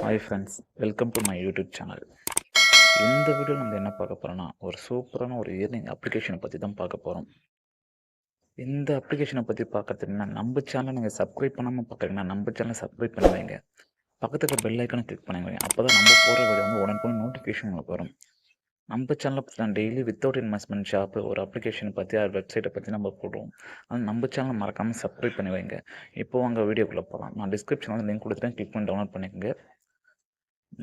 Hi friends, welcome to my YouTube channel. இந்த வீடியோவில் நம்ம என்ன பார்க்க போகிறோம்னா, ஒரு சூப்பரான ஒரு ஏர்னிங் அப்ளிகேஷனை பற்றி தான் பார்க்க போகிறோம். இந்த அப்ளிகேஷனை பற்றி பார்க்கறதுக்குன்னா, நம்ம சேனலை நீங்கள் சப்ஸ்கிரைப் பண்ணாமல் பார்க்குறீங்கன்னா, நம்ம சேனலை சப்ஸ்கிரைப் பண்ணி வைங்க. பக்கத்தில் இருக்க பெல் ஐக்கானை கிளிக் பண்ணி வைங்க. அப்போ தான் நம்ம போகிற வீடியோ வந்து உடனுக்குடன் நோட்டிஃபிகேஷன் உங்களுக்கு வரும். நம்ம சேனலை பற்றி நான் டெய்லி வித்தவுட் இன்வெஸ்ட்மெண்ட் ஷாப்பு ஒரு அப்ளிகேஷனை பற்றி அது வெப்சைட்டை பற்றி நம்ம போடுவோம். ஆனால் நம்ம சேனலை மறக்காமல் சப்ஸ்கிரைப் பண்ணி வைங்க. இப்போது அங்கே வீடியோக்குள்ளே போகலாம். நான் டிஸ்கிரிப்ஷனில் லிங்க் கொடுத்துட்டேன், கிளிக் பண்ணி டவுன்லோட் பண்ணிக்கோங்க.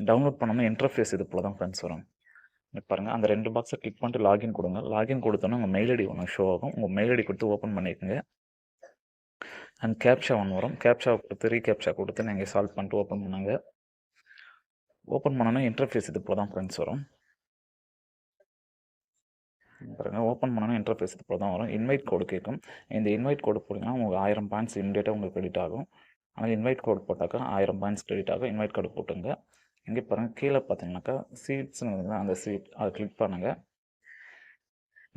டவுன்லோட் பண்ணோம்னா இன்டர்ஃபேஸ் இது போல தான் ஃப்ரெண்ட்ஸ் வரும். பாருங்கள், அந்த 2 பாக்ஸை கிளிக் பண்ணிட்டு லாகின் கொடுங்க. லாகின் கொடுத்தோன்னா உங்கள் மெயில் ஐடி ஒன்று ஷோ ஆகும். உங்கள் மெயில் ஐடி கொடுத்து ஓப்பன் பண்ணிக்கோங்க. அண்ட் கேப்ஷா ஒன்று வரும். கேப்ஷா கொடுத்து ரீகேப்ஷா கொடுத்து நீங்கள் சால்வ் பண்ணிட்டு ஓப்பன் பண்ணுங்க. ஓப்பன் பண்ணோன்னா இன்டர்ஃபேஸ் இது போல தான் ஃப்ரெண்ட்ஸ் வரும். பாருங்கள், ஓப்பன் பண்ணோன்னா இன்டர்ஃபேஸ் இது போல தான் வரும். இன்வைட் கோடு கேட்கும். இந்த இன்வைட் கோடு போட்டிங்கன்னா உங்களுக்கு 1000 பாயிண்ட்ஸ் இமீடியட்டாக உங்களுக்கு கிரெடிட் ஆகும். ஆனால் இன்வைட் கோடு போட்டாக்கா 1000 பாயிண்ட்ஸ் கிரெடிட் ஆகும். இன்வைட் கோடு போட்டுங்க. இங்கே பாருங்கள், கீழே பார்த்தீங்கன்னாக்கா சீட்ஸ்னு அந்த சீட் அதை கிளிக் பண்ணுங்கள்.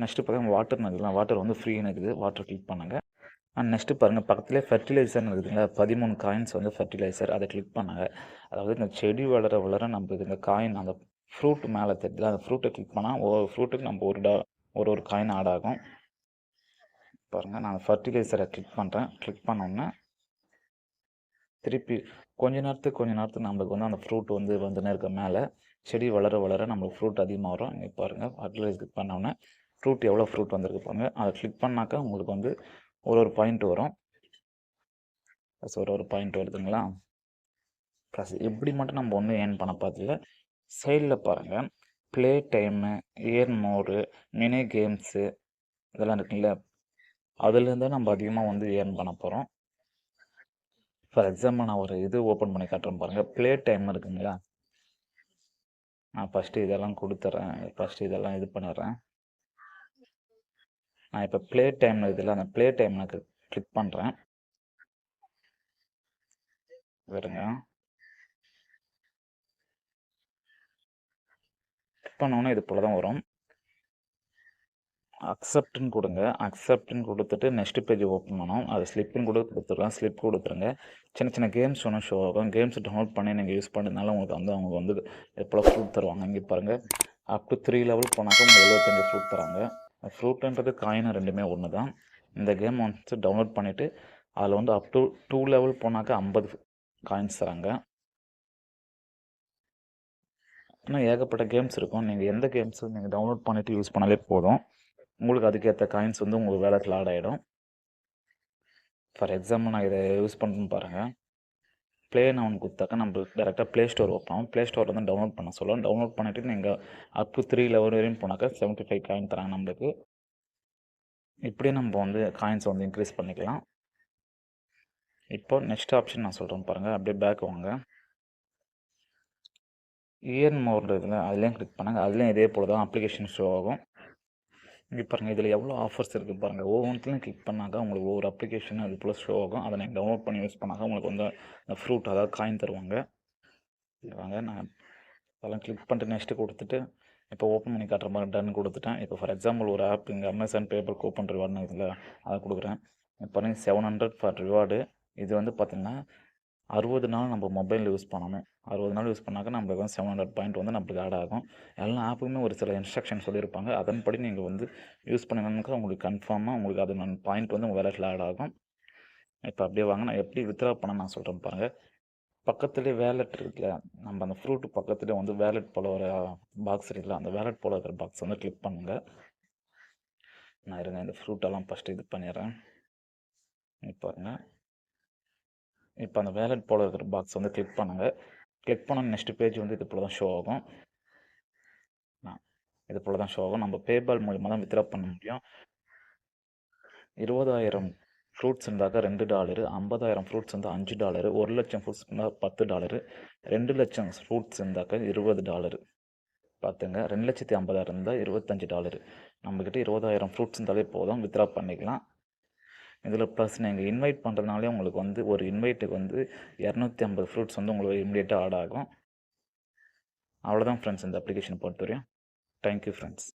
நெக்ஸ்ட்டு பாருங்கள், வாட்டர்னு இருக்குதுங்களா, வாட்டர் வந்து ஃப்ரீன்னு இருக்குது. வாட்டர் கிளிக் பண்ணுங்கள். அண்ட் நெக்ஸ்ட்டு பாருங்கள், பக்கத்துலேயே ஃபெர்டிலைசர்னு இருக்குதுங்களா, 13 காயின்ஸ் வந்து ஃபெர்டிலைசர், அதை கிளிக் பண்ணுங்கள். அதாவது இந்த செடி வளர வளர நம்ம இந்த காயின் அந்த ஃப்ரூட் மேலே தெரியுதுல, அந்த ஃப்ரூட்டை கிளிக் பண்ணால் ஒவ்வொரு ஃப்ரூட்டுக்கு நம்ம ஒரு காயின் ஆட் ஆகும். பாருங்கள், நான் ஃபெர்டிலைசரை கிளிக் பண்ணுறேன். கிளிக் பண்ணோன்னே திருப்பி கொஞ்ச நேரத்துக்கு நம்மளுக்கு வந்து அந்த ஃப்ரூட் வந்து வந்துன்னு இருக்க மேலே செடி வளர வளர நம்மளுக்கு ஃப்ரூட் அதிகமாக வரும். இங்கே பாருங்கள், ஃபர்டிலைசர் கிளிக் பண்ணோன்னே ஃப்ரூட் எவ்வளோ ஃப்ரூட் வந்திருக்கு பாருங்கள். அதை கிளிக் பண்ணாக்கா உங்களுக்கு வந்து ஒரு பாயிண்ட் வரும். ப்ளஸ் ஒரு பாயிண்ட் வருதுங்களா. ப்ளஸ் இப்படி மட்டும் நம்ம ஒன்றும் ஏர்ன் பண்ண பார்த்துல சைடில் பாருங்கள், play time, earn mode, mini games இதெல்லாம் இருக்குங்களா, அதுலேருந்தே நம்ம அதிகமாக வந்து ஏர்ன் பண்ண போகிறோம். ஃபார் எக்ஸாம்பிள் நான் ஒரு இது ஓப்பன் பண்ணி காட்டுறேன் பாருங்கள். ப்ளே டைம் இருக்குங்களா, நான் ஃபஸ்ட்டு இதெல்லாம் கொடுத்துட்றேன். ஃபஸ்ட்டு இதெல்லாம் இது பண்ணிடுறேன். நான் இப்போ ப்ளே டைம் இதில் அந்த ப்ளே டைம் எனக்கு கிளிக் பண்ணுறேன். வருங்க, கிளிக் பண்ணோன்னே இது போல தான் வரும். அக்செப்ட்னு கொடுங்க. அக்செப்ட்னு கொடுத்துட்டு நெக்ஸ்ட் பேஜ் ஓப்பன் பண்ணணும். அது ஸ்லிப்புன்னு கூட கொடுத்துருக்கலாம். ஸ்லிப் கொடுத்துருங்க. சின்ன சின்ன கேம்ஸ் ஒன்று ஷோ ஆகும். கேம்ஸ் டவுன்லோட் பண்ணி நீங்கள் யூஸ் பண்ணதுனால உங்களுக்கு வந்து அவங்க வந்து எப்போ ஃப்ரூட் தருவாங்க. இங்கே பாருங்கள், அப் டு 3 லெவல் போனாக்கா உங்களுக்கு 75 ஃப்ரூட் தராங்க. ஃப்ரூட்டுன்றது காயின் ரெண்டுமே ஒன்று தான். இந்த கேம் வந்து டவுன்லோட் பண்ணிவிட்டு அதில் வந்து அப் டு 2 லெவல் போனாக்கா 50 காயின்ஸ் தராங்க. இன்னும் ஏகப்பட்ட கேம்ஸ் இருக்கும். நீங்கள் எந்த கேம்ஸும் நீங்கள் டவுன்லோட் பண்ணிவிட்டு யூஸ் பண்ணாலே போதும். உங்களுக்கு அதுக்கேற்ற காயின்ஸ் வந்து உங்களுக்கு வேலெட்டில் ஆட் ஆகிடும். ஃபார் எக்ஸாம்பிள் நான் இதை யூஸ் பண்ணுறேன்னு பாருங்கள். ப்ளேன்னு ஒன்று கொடுத்தாக்கா நம்ம டேரெக்டாக ப்ளே ஸ்டோர் ஓப்பன் ஆகும். ப்ளே ஸ்டோரில் வந்து டவுன்லோட் பண்ண சொல்லுவோம். டவுன்லோட் பண்ணிவிட்டு நீங்கள் அப் டு 3 லெவல் வரையும் போனாக்கா 75 காயின் தராங்க நம்மளுக்கு. இப்படியே நம்ம வந்து காயின்ஸ் வந்து இன்க்ரீஸ் பண்ணிக்கலாம். இப்போ நெக்ஸ்ட் ஆப்ஷன் நான் சொல்கிறேன் பாருங்கள். அப்படியே பேக் வாங்க. இயர்ன் மோட் இதில் அதுலேயும் கிளிக் பண்ணுங்கள். அதுலேயும் இதே போல் தான் அப்ளிகேஷன் ஷோ ஆகும். இங்கே பாருங்கள், இதில் எவ்வளோ ஆஃபர்ஸ் இருக்குது பாருங்கள். ஒவ்வொன்றுலையும் கிளிக் பண்ணாக்கா உங்களுக்கு ஒவ்வொரு அப்ளிகேஷன் அது போல் ஷோ ஆகும். அதை நீங்கள் டவுன்லோட் பண்ணி யூஸ் பண்ணாக்கா உங்களுக்கு வந்து அந்த ஃப்ரூட் அதாவது காயின் தருவாங்க. வாங்க, நான் அதெல்லாம் கிளிக் பண்ணிட்டு நெக்ஸ்ட்டு கொடுத்துட்டு இப்போ ஓப்பன் பண்ணி காட்டுற மாதிரி டன் கொடுத்துட்டேன். இப்போ ஃபார் எக்ஸாம்பிள் ஒரு ஆப் இங்கே அமேசான் பேப்பர் கூப்பன் ரிவார்டுன்னு இதில் அதை கொடுக்குறேன். இப்போ பாருங்கள், 700 ஃபார் ரிவார்டு. இது வந்து பார்த்திங்கன்னா 60 நாள் நம்ம மொபைலில் யூஸ் பண்ணணும். 60 நாள் யூஸ் பண்ணாக்க நம்மளுக்கு வந்து 700 பாயிண்ட் வந்து நம்மளுக்கு ஆட் ஆகும். எல்லா ஆப்புக்குமே ஒரு சில இன்ஸ்ட்ரக்ஷன் சொல்லியிருப்பாங்க. அதன்படி நீங்கள் வந்து யூஸ் பண்ணினாக்கா உங்களுக்கு கன்ஃபார்மாக உங்களுக்கு அது பாயிண்ட் வந்து உங்கள் வேலெட்டில் ஆட் ஆகும். இப்போ அப்படியே வாங்க, நான் எப்படி வித்ட்ரா பண்ண நான் சொல்கிறேன் பாருங்கள். பக்கத்துலேயே வேலெட் இருக்குல்ல, நம்ம அந்த ஃப்ரூட் பக்கத்துலேயே வந்து வேலெட் போல் ஒரு பாக்ஸ் இருக்குல்ல, அந்த வேலெட் போல் இருக்கிற பாக்ஸ் வந்து கிளிக் பண்ணுங்கள். நான் இருங்க, இந்த ஃப்ரூட்டெல்லாம் ஃபஸ்ட்டு இது பண்ணிடுறேன். இப்போ பாருங்க, இப்போ அந்த வேலெட் போல் இருக்கிற பாக்ஸ் வந்து கிளிக் பண்ணுங்கள். கிளிக் பண்ண நெக்ஸ்ட் பேஜ் வந்து இது போல் தான் ஷோ ஆகும். இது போல் தான் ஷோ ஆகும். நம்ம பேபால் மூலிமா தான் வித்ட்ரா பண்ண முடியும். 20,000 ஃப்ரூட்ஸ் இருந்தாக்கா $2, 50,000 ஃப்ரூட்ஸ் இருந்தால் $5, 1,00,000 ஃப்ரூட்ஸ் இருந்தால் $10, 2,00,000 ஃப்ரூட்ஸ் இருந்தாக்கா $20. பார்த்துங்க, 2,50,000 இருந்தால் $25. நம்மக்கிட்ட 20,000 ஃப்ரூட்ஸ் இருந்தாலே போதும், வித்ட்ரா பண்ணிக்கலாம். இதில் ப்ளஸ் நீங்கள் இன்வைட் பண்ணுறதுனாலே உங்களுக்கு வந்து ஒரு இன்வைட்டுக்கு வந்து 250 ஃப்ரூட்ஸ் வந்து உங்களுக்கு இம்மிடியேட்டாக ஆட் ஆகும். அவ்வளோதான் ஃப்ரெண்ட்ஸ், இந்த அப்ளிகேஷன் பொறுத்தவரையும். Thank you friends.